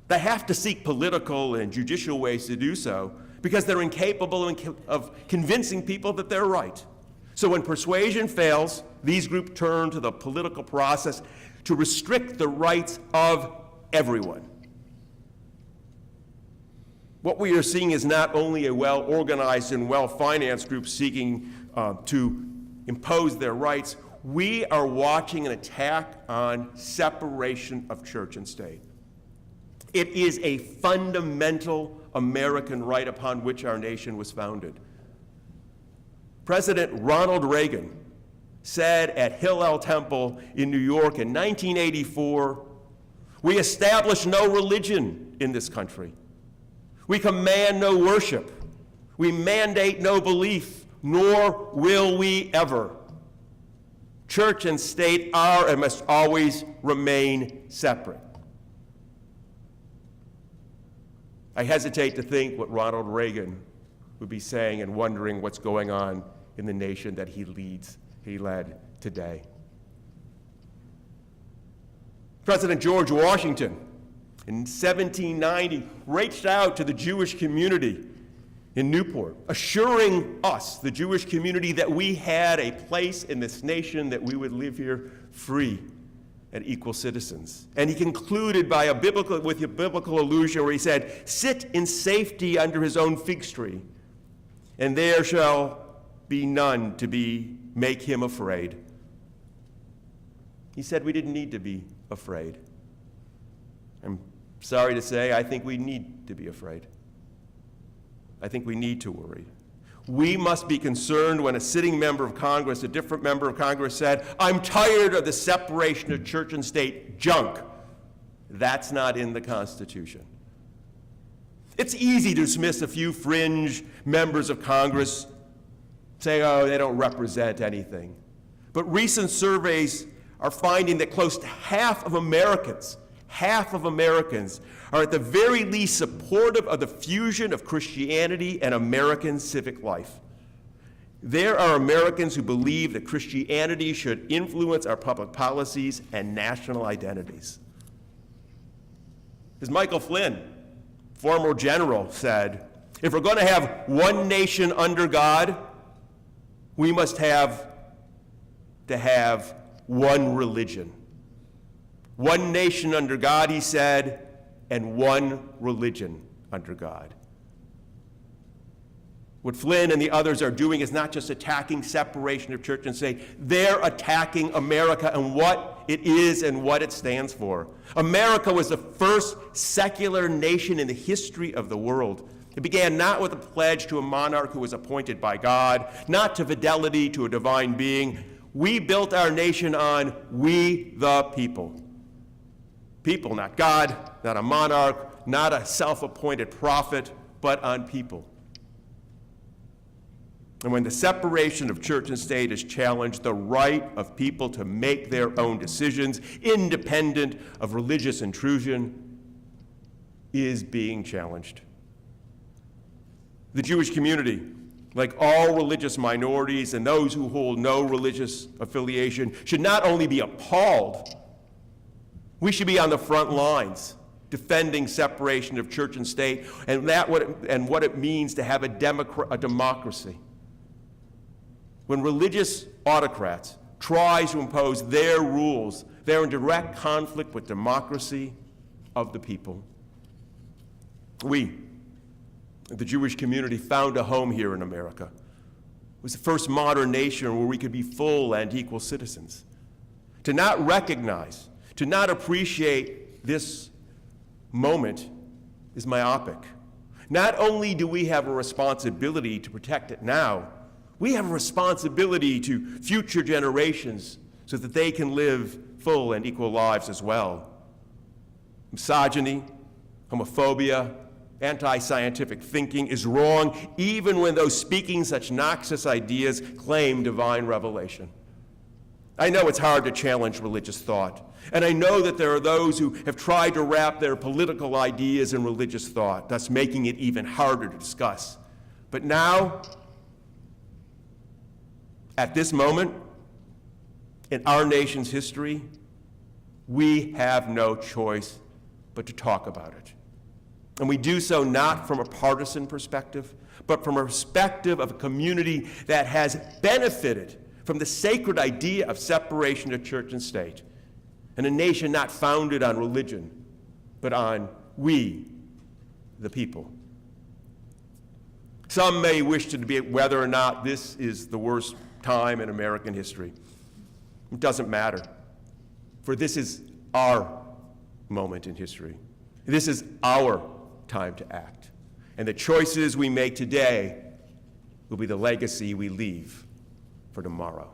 They have to seek political and judicial ways to do so because they're incapable of convincing people that they're right. So when persuasion fails, these groups turn to the political process to restrict the rights of everyone. What we are seeing is not only a well-organized and well-financed group seeking to impose their rights, we are watching an attack on separation of church and state. It is a fundamental American right upon which our nation was founded. President Ronald Reagan said at Hillel Temple in New York in 1984, "We establish no religion in this country. We command no worship. We mandate no belief, nor will we ever. Church and state are and must always remain separate." I hesitate to think what Ronald Reagan would be saying and wondering what's going on in the nation that he led today. President George Washington in 1790 reached out to the Jewish community in Newport, assuring us, the Jewish community, that we had a place in this nation, that we would live here free and equal citizens. And he concluded with a biblical allusion where he said, "Sit in safety under his own fig tree, and there shall be none to make him afraid." He said we didn't need to be afraid. I'm sorry to say, I think we need to be afraid. I think we need to worry. We must be concerned when a sitting member of Congress, a different member of Congress, said, "I'm tired of the separation of church and state junk." That's not in the Constitution. It's easy to dismiss a few fringe members of Congress, say, "Oh, they don't represent anything." But recent surveys are finding that close to half of Americans are at the very least supportive of the fusion of Christianity and American civic life. There are Americans who believe that Christianity should influence our public policies and national identities. As Michael Flynn, former general, said, "If we're going to have one nation under God, we must have one religion." One nation under God, he said, and one religion under God. What Flynn and the others are doing is not just attacking separation of church and state, they're attacking America and what it is and what it stands for. America was the first secular nation in the history of the world. It began not with a pledge to a monarch who was appointed by God, not to fidelity to a divine being. We built our nation on we the people. People, not God, not a monarch, not a self-appointed prophet, but on people. And when the separation of church and state is challenged, the right of people to make their own decisions, independent of religious intrusion, is being challenged. The Jewish community, like all religious minorities and those who hold no religious affiliation, should not only be appalled, we should be on the front lines defending separation of church and state and what it means to have a democracy. When religious autocrats try to impose their rules, they're in direct conflict with democracy of the people. We, the Jewish community, found a home here in America. It was the first modern nation where we could be full and equal citizens. To not recognize, to not appreciate this moment is myopic. Not only do we have a responsibility to protect it now, we have a responsibility to future generations so that they can live full and equal lives as well. Misogyny, homophobia, anti-scientific thinking is wrong even when those speaking such noxious ideas claim divine revelation. I know it's hard to challenge religious thought, and I know that there are those who have tried to wrap their political ideas in religious thought, thus making it even harder to discuss. But now, at this moment in our nation's history, we have no choice but to talk about it. And we do so not from a partisan perspective, but from a perspective of a community that has benefited from the sacred idea of separation of church and state, and a nation not founded on religion, but on we, the people. Some may wish to debate whether or not this is the worst time in American history. It doesn't matter, for this is our moment in history. This is our time to act. And the choices we make today will be the legacy we leave for tomorrow.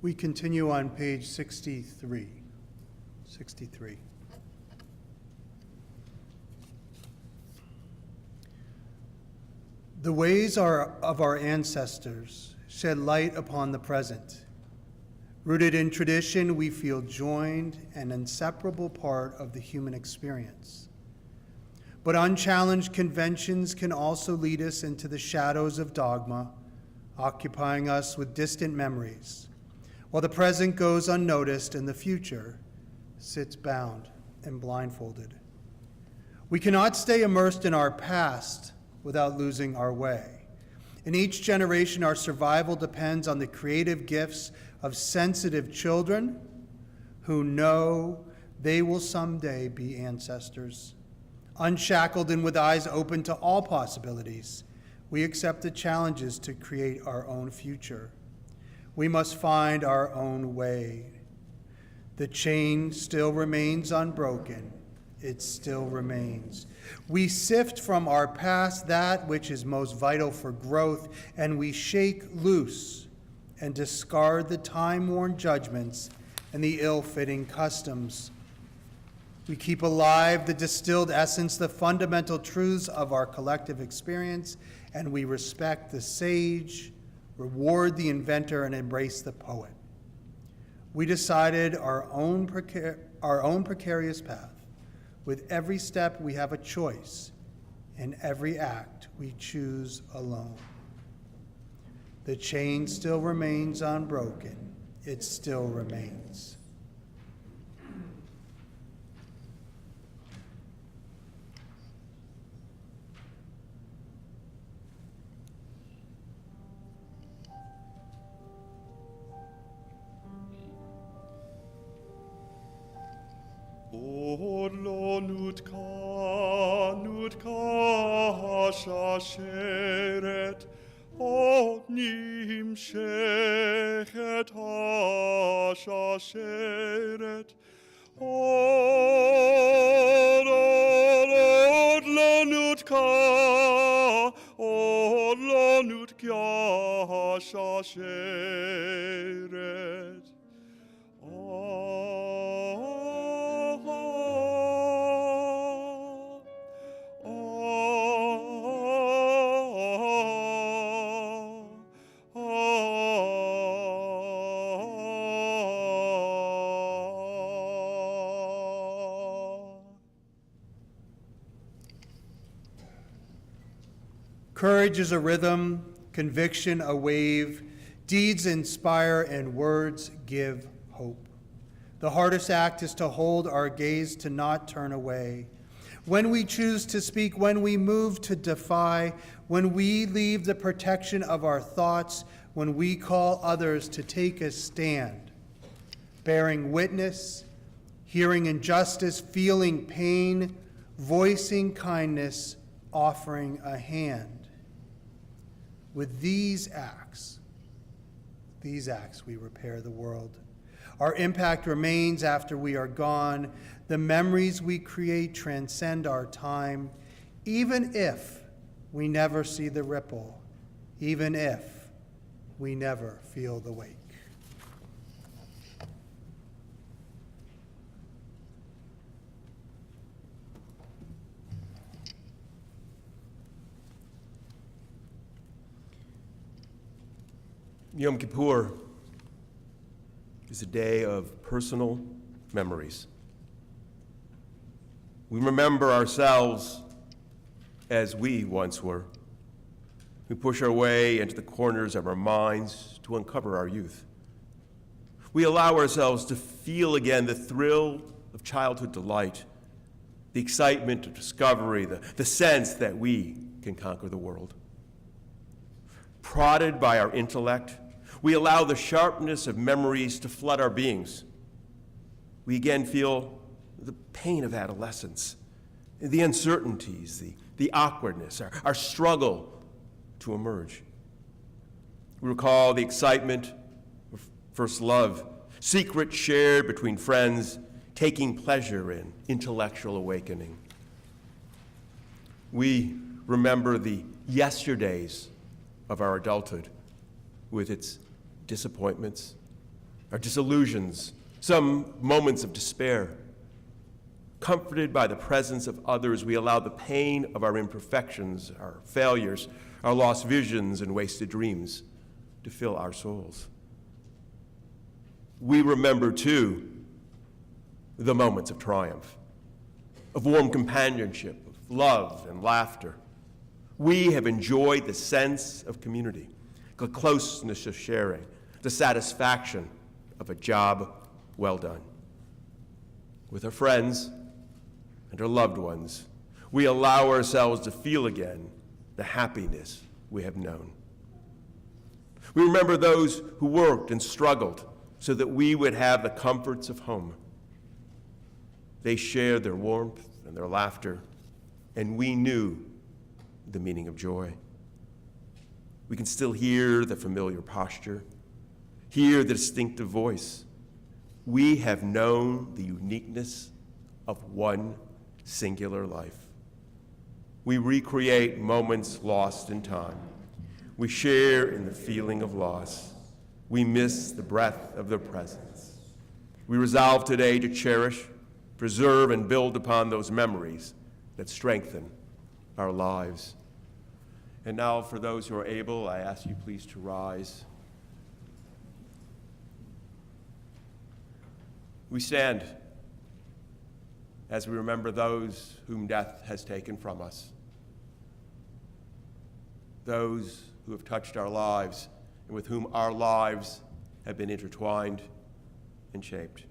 We continue on page 63. The ways of our ancestors shed light upon the present. Rooted in tradition, we feel joined, an inseparable part of the human experience. But unchallenged conventions can also lead us into the shadows of dogma, occupying us with distant memories, while the present goes unnoticed and the future sits bound and blindfolded. We cannot stay immersed in our past without losing our way. In each generation, our survival depends on the creative gifts of sensitive children who know they will someday be ancestors. Unshackled and with eyes open to all possibilities, we accept the challenges to create our own future. We must find our own way. The chain still remains unbroken. It still remains. We sift from our past that which is most vital for growth, and we shake loose and discard the time-worn judgments and the ill-fitting customs. We keep alive the distilled essence, the fundamental truths of our collective experience, and we respect the sage, reward the inventor, and embrace the poet. We decided our own precarious path. With every step, we have a choice. In every act, we choose alone. The chain still remains unbroken. It still remains. Orlo nutka shasheret, onim shechet shasheret, orlo nutka shasheret. Courage is a rhythm, conviction a wave, deeds inspire, and words give hope. The hardest act is to hold our gaze, to not turn away. When we choose to speak, when we move to defy, when we leave the protection of our thoughts, when we call others to take a stand, bearing witness, hearing injustice, feeling pain, voicing kindness, offering a hand. With these acts we repair the world. Our impact remains after we are gone. The memories we create transcend our time, even if we never see the ripple, even if we never feel the wake. Yom Kippur is a day of personal memories. We remember ourselves as we once were. We push our way into the corners of our minds to uncover our youth. We allow ourselves to feel again the thrill of childhood delight, the excitement of discovery, the sense that we can conquer the world. Prodded by our intellect, we allow the sharpness of memories to flood our beings. We again feel the pain of adolescence, the uncertainties, the awkwardness, our struggle to emerge. We recall the excitement of first love, secret shared between friends, taking pleasure in intellectual awakening. We remember the yesterdays of our adulthood with its disappointments, our disillusions, some moments of despair. Comforted by the presence of others, we allow the pain of our imperfections, our failures, our lost visions and wasted dreams to fill our souls. We remember, too, the moments of triumph, of warm companionship, of love and laughter. We have enjoyed the sense of community, the closeness of sharing, the satisfaction of a job well done. With our friends and our loved ones, we allow ourselves to feel again the happiness we have known. We remember those who worked and struggled so that we would have the comforts of home. They shared their warmth and their laughter, and we knew the meaning of joy. We can still hear the familiar posture, hear the distinctive voice. We have known the uniqueness of one singular life. We recreate moments lost in time. We share in the feeling of loss. We miss the breath of their presence. We resolve today to cherish, preserve, and build upon those memories that strengthen our lives. And now, for those who are able, I ask you please to rise. We stand as we remember those whom death has taken from us, those who have touched our lives and with whom our lives have been intertwined and shaped.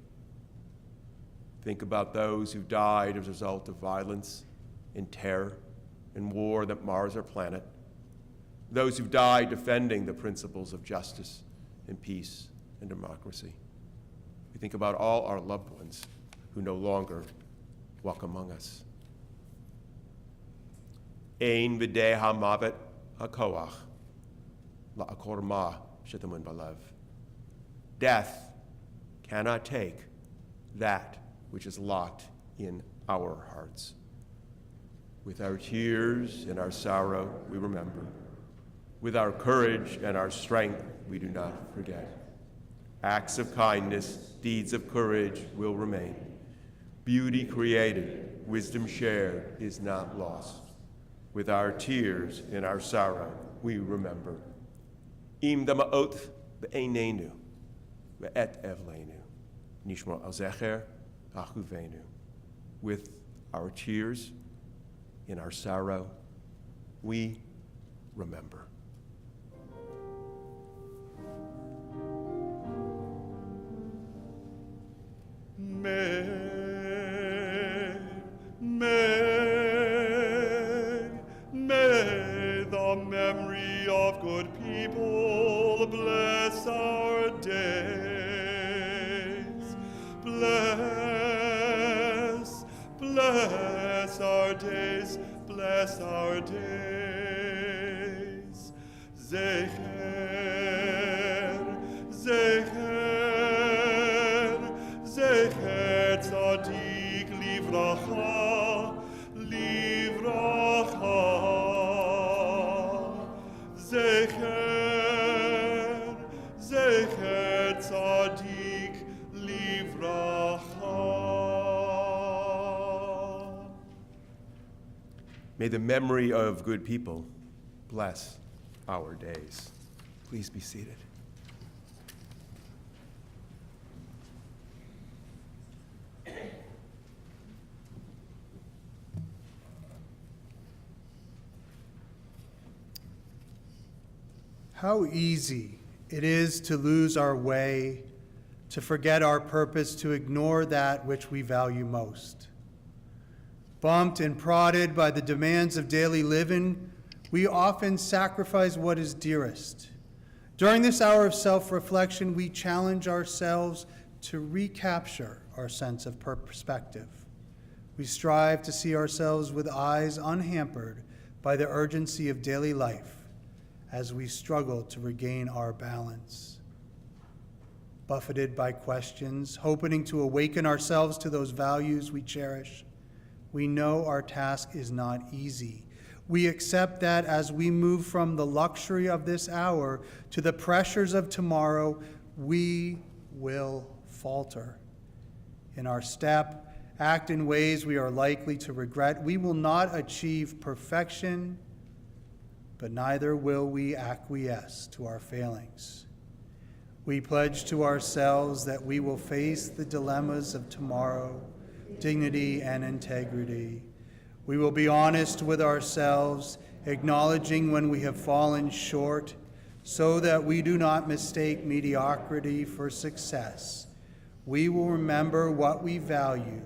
Think about those who died as a result of violence and terror and war that mars our planet, those who've died defending the principles of justice and peace and democracy. We think about all our loved ones who no longer walk among us. Ein b'dei ha'mavet ha'koach la'akor ma shetamun b'lev. Death cannot take that which is locked in our hearts. With our tears and our sorrow, we remember. With our courage and our strength, we do not forget. Acts of kindness, deeds of courage will remain. Beauty created, wisdom shared is not lost. With our tears and our sorrow, we remember. Im dama'ot be'einenu, ve'et evleinu, nishma al zecher achuvenu. With our tears in our sorrow, we remember. May the memory of good people bless our days. Bless our days, bless our days. Zecher tzadik livracha. וצדיק לברכה. May the memory of good people bless our days. Please be seated. How easy it is to lose our way, to forget our purpose, to ignore that which we value most. Bumped and prodded by the demands of daily living, we often sacrifice what is dearest. During this hour of self-reflection, we challenge ourselves to recapture our sense of perspective. We strive to see ourselves with eyes unhampered by the urgency of daily life as we struggle to regain our balance. Buffeted by questions, hoping to awaken ourselves to those values we cherish, we know our task is not easy. We accept that as we move from the luxury of this hour to the pressures of tomorrow, we will falter in our step, act in ways we are likely to regret. We will not achieve perfection, but neither will we acquiesce to our failings. We pledge to ourselves that we will face the dilemmas of tomorrow, dignity and integrity. We will be honest with ourselves, acknowledging when we have fallen short, so that we do not mistake mediocrity for success. We will remember what we value,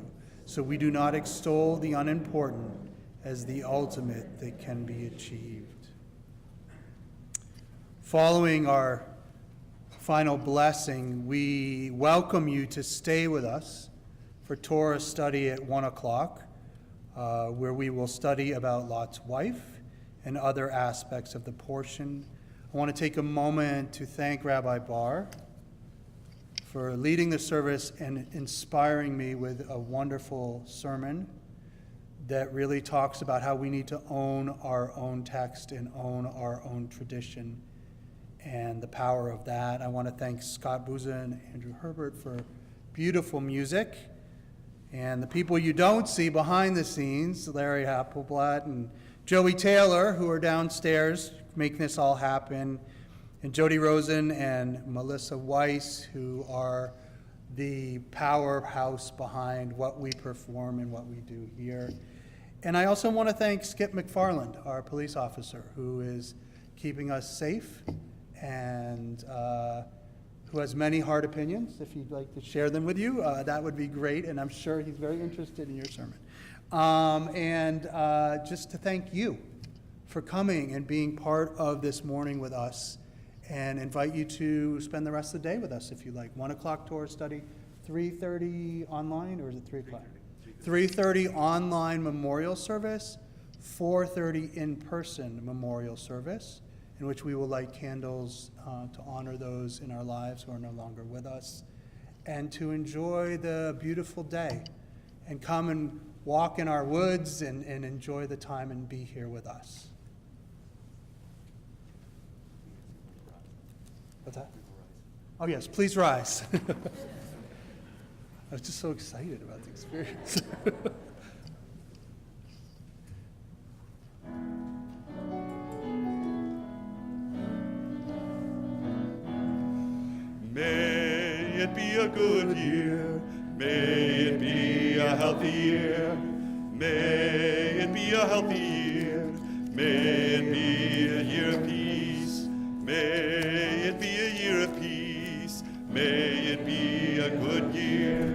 so we do not extol the unimportant as the ultimate that can be achieved. Following our final blessing, we welcome you to stay with us for Torah study at 1 o'clock, where we will study about Lot's wife and other aspects of the portion. I want to take a moment to thank Rabbi Barr for leading the service and inspiring me with a wonderful sermon that really talks about how we need to own our own text and own our own tradition and the power of that. I want to thank Scott Booza and Andrew Herbert for beautiful music. And the people you don't see behind the scenes, Larry Appelblatt and Joey Taylor, who are downstairs making this all happen, and Jody Rosen and Melissa Weiss, who are the powerhouse behind what we perform and what we do here. And I also want to thank Skip McFarland, our police officer, who is keeping us safe and who has many hard opinions. If you'd like to share them with you, that would be great, and I'm sure he's very interested in your sermon. Just to thank you for coming and being part of this morning with us, and invite you to spend the rest of the day with us if you like. 1 o'clock Torah study, 3:30 online, or is it 3 o'clock? 3:30 online memorial service, 4:30 in-person memorial service, in which we will light candles to honor those in our lives who are no longer with us, and to enjoy the beautiful day, and come and walk in our woods and enjoy the time and be here with us. What's that? Oh yes, please rise. I was just so excited about the experience. May it be a good year. May it be a healthy year. May it be a healthy year. May it be a year of peace. May it be a year of peace. May it be a good year.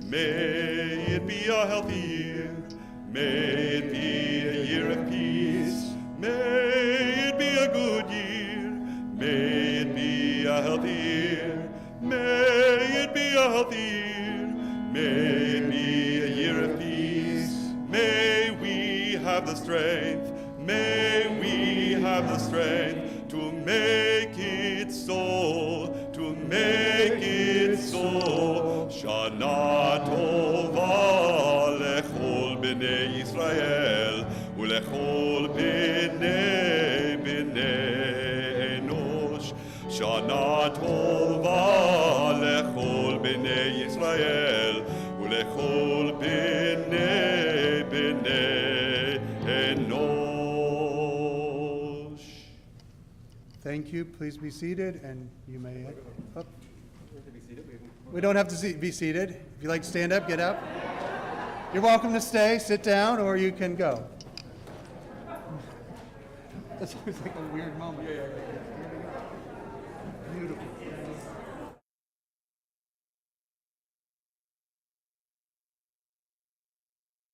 May it be a healthy year. May it be a year of peace. May it be a good year. May it be a healthy year. May it be a healthy year. May it be a year of peace. May we have the strength. May we have the strength to make it so. To make it so. Shana tova lechol bnei Israel ulechol bnei Enosh. Shana tova בני ישראל ולכל בני אנוש. Thank you. Please be seated, and you may. Oh. We don't have to be seated. If you'd like to stand up, get up. You're welcome to stay, sit down, or you can go. That's always like a weird moment. Beautiful.